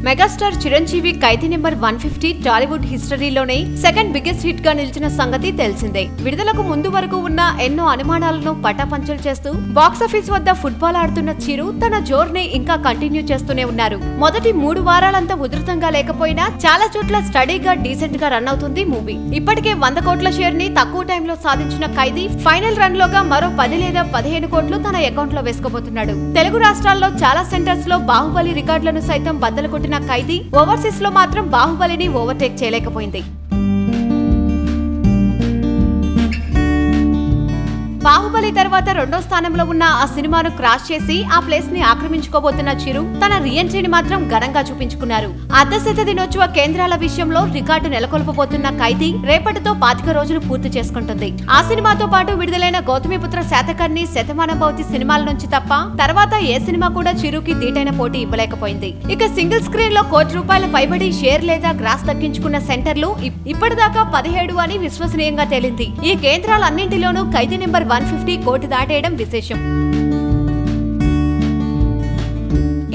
Megastar Chiranjeevi Khaidi number 150 Tollywood హిస్టరీలోనే second biggest hit గా నిలిచిన సంగతి తెలిసిందే. విడుదలకు ముందు వరకు ఉన్న ఎన్నో అనుమానాలను పటాపంచలు చేస్తూ బాక్సాఫీస్ వద్ద ఫుట్బాల్ ఆడుతున్న చిరు తన జోర్ని ఇంకా కంటిన్యూ చేస్తూనే ఉన్నారు. మొదటి 3 వారాలంతా ఉధృతంగా లేకపోయినా చాలా చోట్ల స్టడీగా డీసెంట్ గా రన్ అవుతుంది మూవీ. ఇప్పటికే 100 కోట్ల షేర్ ని తక్కువ టైంలో సాధించిన ఖైదీ ఫైనల్ రన్ లోగా మరో 10 లేదా 15 కోట్లు తన అకౌంట్ లో వేసుకోబోతున్నాడు. తెలుగు రాష్ట్రాల్లో చాలా సెంటర్స్ లో బాహుబలి రికార్డులను సైతం బద్దలు కొట్టిన ఖైదీ ఓవర్సీస్ లో మాత్రం బాహుబలిని ఓవర్టేక్ చేయలేకపోయింది. బాహుబలి తర్వాత 2వ స్థానంలో ఉన్న ఆ సినిమాను క్రాష్ చేసి ఆ ప్లేస్ ని ఆక్రమించుకోబోతున్న చిరు తన రీఎంట్రీని మాత్రం ఘనంగా చూపించుకున్నారు. అర్ధశత దినోత్సవ కేంద్రాల విషయంలో రికార్డు నెలకొల్పబోతున్న ఖైదీ రేపటితో 25 రోజులు పూర్తి చేసుకుంటుంది. ఆ సినిమాతో పాటు విడుదలైన గౌతమిపుత్ర శాతకర్ణి, శతమానభవతి సినిమాల నుంచి తప్ప తర్వాత ఏ సినిమా కూడా చిరుకి దీటైన పోటీ ఇవ్వలేకపోయింది. ఇక సింగిల్ స్క్రీన్ లో ₹1 పైబడి షేర్ లేదా గ్రాస్ దక్కించుకున్న సెంటర్లు ఇప్పటిదాకా 17 అని విశ్వసనీయంగా తేలింది. ఈ కేంద్రాలన్నింటిలోనూ ఖైదీ నెంబర్ 150 కోటి దాటేయడం విశేషం.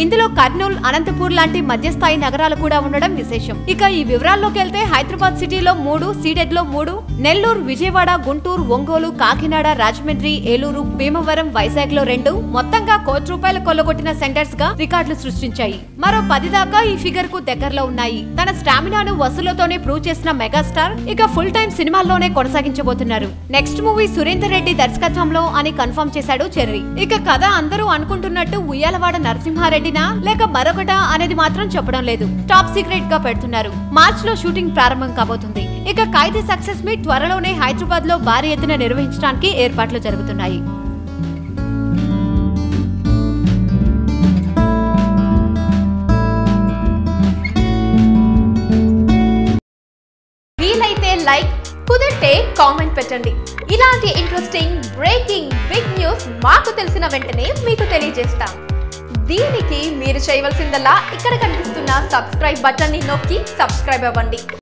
ఇందులో కర్నూలు, అనంతపూర్ లాంటి మధ్యస్థాయి నగరాలు కూడా ఉండడం విశేషం. ఇక ఈ వివరాల్లోకి వెళ్తే హైదరాబాద్ సిటీలో 3, సీడెడ్ లో 3, నెల్లూరు, విజయవాడ, గుంటూరు, ఒంగోలు, కాకినాడ, రాజమండ్రి, ఏలూరు, భీమవరం, వైజాగ్ లో 2 మొత్తంగా ₹1 కొల్లగొట్టిన సెంటర్స్ గా రికార్డులు సృష్టించాయి. మరో 10 దాకా ఈ ఫిగర్ కు దగ్గరలో ఉన్నాయి. తన స్టామినాను వసూళ్లతోనే ప్రూవ్ చేసిన మెగాస్టార్ ఇక ఫుల్ టైం సినిమాల్లోనే కొనసాగించబోతున్నారు. నెక్స్ట్ మూవీ సురేందర్ రెడ్డి దర్శకత్వంలో అని కన్ఫర్మ్ చేశాడు చెర్రీ. ఇక కథ అందరూ అనుకుంటున్నట్టు ఉయ్యాలవాడ నరసింహారెడ్డి లేక మరొకట అనేది మాత్రం చెప్పడం లేదు. టాప్ సీక్రెట్ గా పెడుతున్నారు. మార్చ్ లో షూటింగ్ ప్రారంభం కాబోతుంది. ఇక ఖైదీ సక్సెస్ మీట్ త్వరలోనే హైదరాబాద్ లో భారీ ఎత్తున నిర్వహించడానికి ఏర్పాట్లు జరుగుతున్నాయి. వీలైతే లైక్, కుదిరితే కామెంట్ పెట్టండి. ఇలాంటి ఇంట్రెస్టింగ్ బ్రేకింగ్ బిగ్ న్యూస్ మాకు తెలిసిన వెంటనే మీకు తెలియజేస్తాం. దీనికి మీరు చేయవలసిందల్లా ఇక్కడ కనిపిస్తున్న సబ్స్క్రైబ్ బటన్ ని నొక్కి సబ్స్క్రైబ్ అవ్వండి.